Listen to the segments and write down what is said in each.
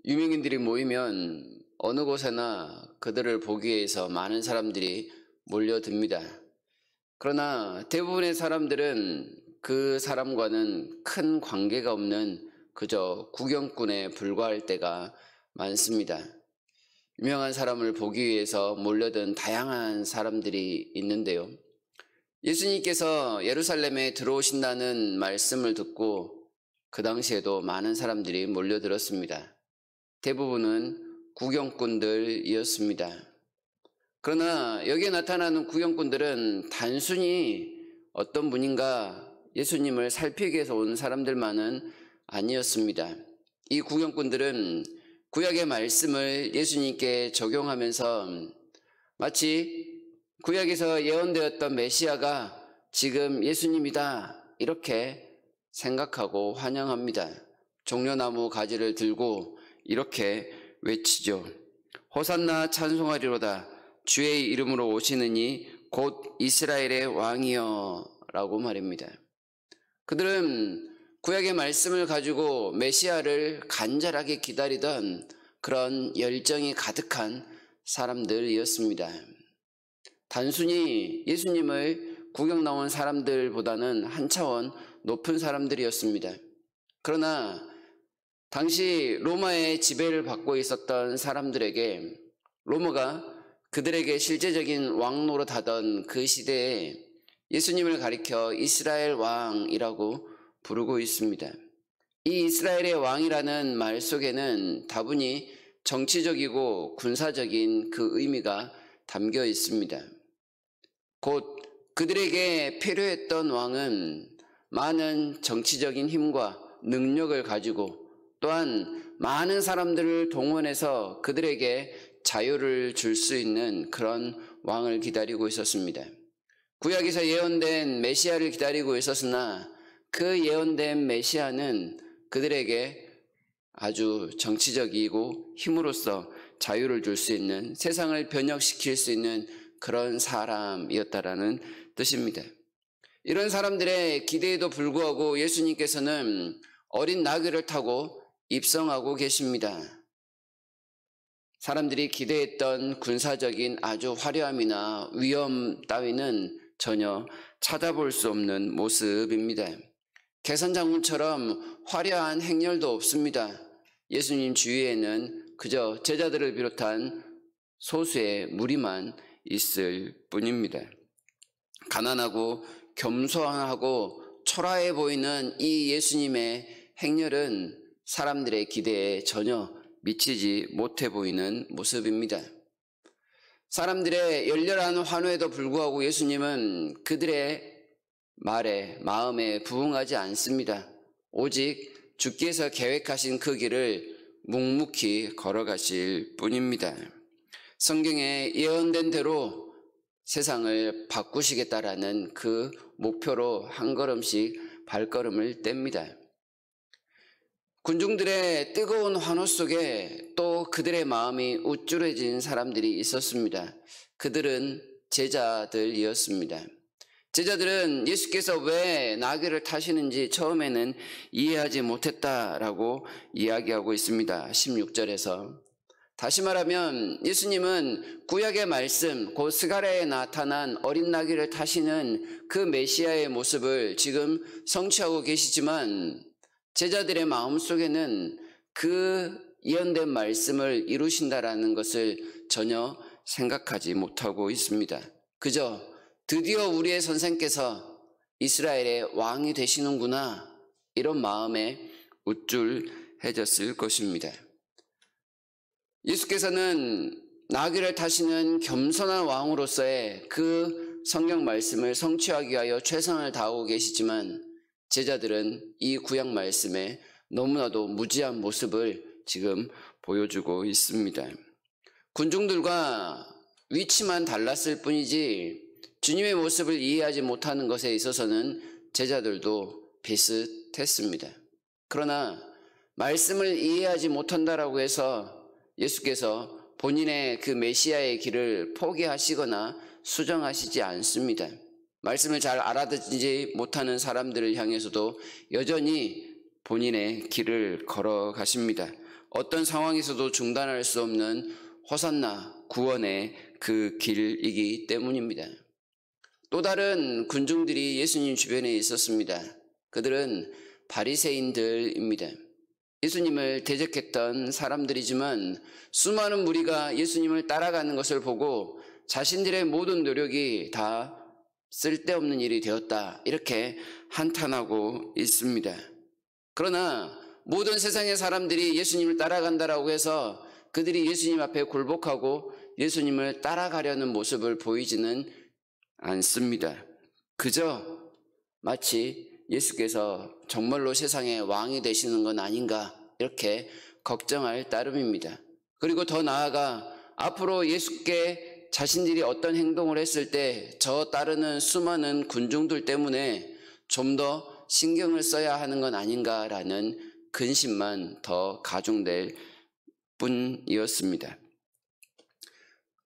유명인들이 모이면 어느 곳에나 그들을 보기 위해서 많은 사람들이 몰려듭니다. 그러나 대부분의 사람들은 그 사람과는 큰 관계가 없는 그저 구경꾼에 불과할 때가 많습니다. 유명한 사람을 보기 위해서 몰려든 다양한 사람들이 있는데요. 예수님께서 예루살렘에 들어오신다는 말씀을 듣고 그 당시에도 많은 사람들이 몰려들었습니다. 대부분은 구경꾼들이었습니다. 그러나 여기에 나타나는 구경꾼들은 단순히 어떤 분인가 예수님을 살피기 위해서 온 사람들만은 아니었습니다. 이 구경꾼들은 구약의 말씀을 예수님께 적용하면서 마치 구약에서 예언되었던 메시아가 지금 예수님이다 이렇게 생각하고 환영합니다. 종려나무 가지를 들고 이렇게 외치죠. 호산나 찬송하리로다. 주의 이름으로 오시는 이 곧 이스라엘의 왕이여 라고 말입니다. 그들은 구약의 말씀을 가지고 메시아를 간절하게 기다리던 그런 열정이 가득한 사람들이었습니다. 단순히 예수님을 구경 나온 사람들보다는 한 차원 높은 사람들이었습니다. 그러나 당시 로마의 지배를 받고 있었던 사람들에게 로마가 그들에게 실제적인 왕 노릇하던 그 시대에 예수님을 가리켜 이스라엘 왕이라고 부르고 있습니다. 이 이스라엘의 왕이라는 말 속에는 다분히 정치적이고 군사적인 그 의미가 담겨 있습니다. 곧 그들에게 필요했던 왕은 많은 정치적인 힘과 능력을 가지고 또한 많은 사람들을 동원해서 그들에게 자유를 줄 수 있는 그런 왕을 기다리고 있었습니다. 구약에서 예언된 메시아를 기다리고 있었으나 그 예언된 메시아는 그들에게 아주 정치적이고 힘으로써 자유를 줄 수 있는 세상을 변혁시킬 수 있는 그런 사람이었다라는 뜻입니다. 이런 사람들의 기대에도 불구하고 예수님께서는 어린 나귀를 타고 입성하고 계십니다. 사람들이 기대했던 군사적인 아주 화려함이나 위엄 따위는 전혀 찾아볼 수 없는 모습입니다. 개선장군처럼 화려한 행렬도 없습니다. 예수님 주위에는 그저 제자들을 비롯한 소수의 무리만 있을 뿐입니다. 가난하고 겸손하고 초라해 보이는 이 예수님의 행렬은 사람들의 기대에 전혀 미치지 못해 보이는 모습입니다. 사람들의 열렬한 환호에도 불구하고 예수님은 그들의 말에 마음에 부응하지 않습니다. 오직 주께서 계획하신 그 길을 묵묵히 걸어가실 뿐입니다. 성경에 예언된 대로 세상을 바꾸시겠다라는 그 목표로 한 걸음씩 발걸음을 뗍니다. 군중들의 뜨거운 환호 속에 또 그들의 마음이 우쭐해진 사람들이 있었습니다. 그들은 제자들이었습니다. 제자들은 예수께서 왜 나귀를 타시는지 처음에는 이해하지 못했다라고 이야기하고 있습니다. 16절에서. 다시 말하면 예수님은 구약의 말씀, 곧 스가랴에 나타난 어린 나귀를 타시는 그 메시아의 모습을 지금 성취하고 계시지만 제자들의 마음속에는 그 예언된 말씀을 이루신다라는 것을 전혀 생각하지 못하고 있습니다. 그저 드디어 우리의 선생께서 이스라엘의 왕이 되시는구나 이런 마음에 우쭐해졌을 것입니다. 예수께서는 나귀를 타시는 겸손한 왕으로서의 그 성경 말씀을 성취하기 위하여 최선을 다하고 계시지만 제자들은 이 구약 말씀에 너무나도 무지한 모습을 지금 보여주고 있습니다. 군중들과 위치만 달랐을 뿐이지 주님의 모습을 이해하지 못하는 것에 있어서는 제자들도 비슷했습니다. 그러나 말씀을 이해하지 못한다라고 해서 예수께서 본인의 그 메시아의 길을 포기하시거나 수정하시지 않습니다. 말씀을 잘 알아듣지 못하는 사람들을 향해서도 여전히 본인의 길을 걸어가십니다. 어떤 상황에서도 중단할 수 없는 호산나 구원의 그 길이기 때문입니다. 또 다른 군중들이 예수님 주변에 있었습니다. 그들은 바리새인들입니다. 예수님을 대적했던 사람들이지만 수많은 무리가 예수님을 따라가는 것을 보고 자신들의 모든 노력이 다 쓸데없는 일이 되었다, 이렇게 한탄하고 있습니다. 그러나 모든 세상의 사람들이 예수님을 따라간다라고 해서 그들이 예수님 앞에 굴복하고 예수님을 따라가려는 모습을 보이지는 않습니다. 그저 마치 예수께서 정말로 세상의 왕이 되시는 건 아닌가, 이렇게 걱정할 따름입니다. 그리고 더 나아가 앞으로 예수께 자신들이 어떤 행동을 했을 때 저 따르는 수많은 군중들 때문에 좀 더 신경을 써야 하는 건 아닌가라는 근심만 더 가중될 뿐이었습니다.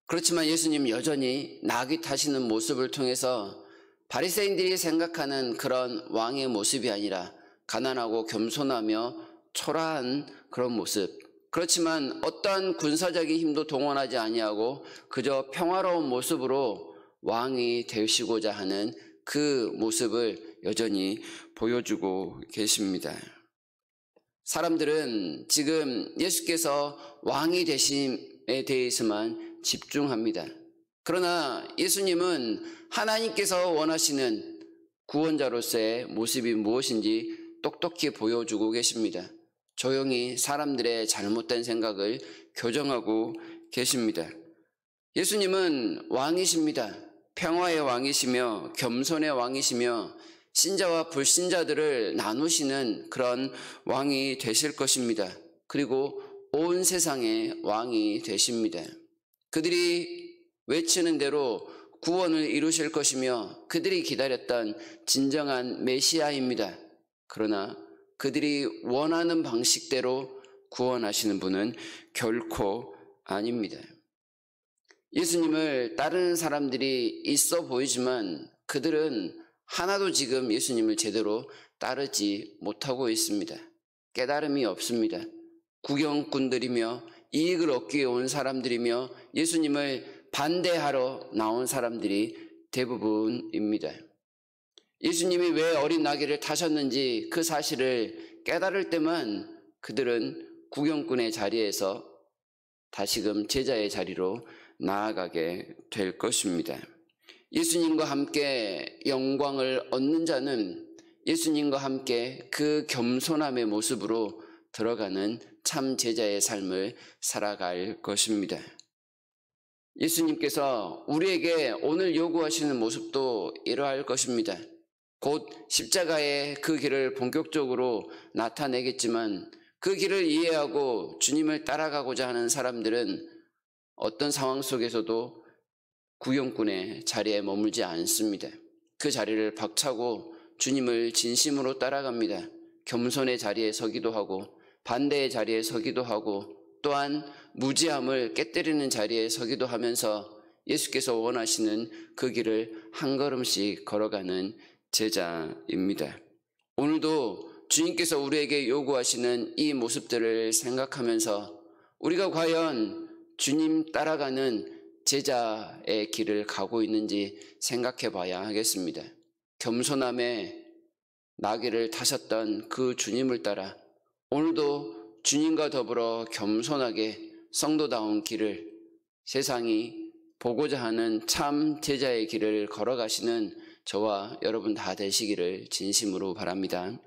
그렇지만 예수님 여전히 나귀 타시는 모습을 통해서 바리새인들이 생각하는 그런 왕의 모습이 아니라 가난하고 겸손하며 초라한 그런 모습, 그렇지만 어떠한 군사적인 힘도 동원하지 아니하고 그저 평화로운 모습으로 왕이 되시고자 하는 그 모습을 여전히 보여주고 계십니다. 사람들은 지금 예수께서 왕이 되심에 대해서만 집중합니다. 그러나 예수님은 하나님께서 원하시는 구원자로서의 모습이 무엇인지 똑똑히 보여주고 계십니다. 조용히 사람들의 잘못된 생각을 교정하고 계십니다. 예수님은 왕이십니다. 평화의 왕이시며 겸손의 왕이시며 신자와 불신자들을 나누시는 그런 왕이 되실 것입니다. 그리고 온 세상의 왕이 되십니다. 그들이 외치는 대로 구원을 이루실 것이며 그들이 기다렸던 진정한 메시아입니다. 그러나 그들이 원하는 방식대로 구원하시는 분은 결코 아닙니다. 예수님을 따르는 사람들이 있어 보이지만 그들은 하나도 지금 예수님을 제대로 따르지 못하고 있습니다. 깨달음이 없습니다. 구경꾼들이며 이익을 얻기 위해 온 사람들이며 예수님을 반대하러 나온 사람들이 대부분입니다. 예수님이 왜 어린 나귀를 타셨는지 그 사실을 깨달을 때만 그들은 구경꾼의 자리에서 다시금 제자의 자리로 나아가게 될 것입니다. 예수님과 함께 영광을 얻는 자는 예수님과 함께 그 겸손함의 모습으로 들어가는 참 제자의 삶을 살아갈 것입니다. 예수님께서 우리에게 오늘 요구하시는 모습도 이러할 것입니다. 곧 십자가의 그 길을 본격적으로 나타내겠지만 그 길을 이해하고 주님을 따라가고자 하는 사람들은 어떤 상황 속에서도 구경꾼의 자리에 머물지 않습니다. 그 자리를 박차고 주님을 진심으로 따라갑니다. 겸손의 자리에 서기도 하고 반대의 자리에 서기도 하고 또한 무지함을 깨뜨리는 자리에 서기도 하면서 예수께서 원하시는 그 길을 한 걸음씩 걸어가는 제자입니다. 오늘도 주님께서 우리에게 요구하시는 이 모습들을 생각하면서 우리가 과연 주님 따라가는 제자의 길을 가고 있는지 생각해 봐야 하겠습니다. 겸손함에 나귀를 타셨던 그 주님을 따라 오늘도 주님과 더불어 겸손하게 성도다운 길을, 세상이 보고자 하는 참 제자의 길을 걸어가시는 저와 여러분 다 되시기를 진심으로 바랍니다.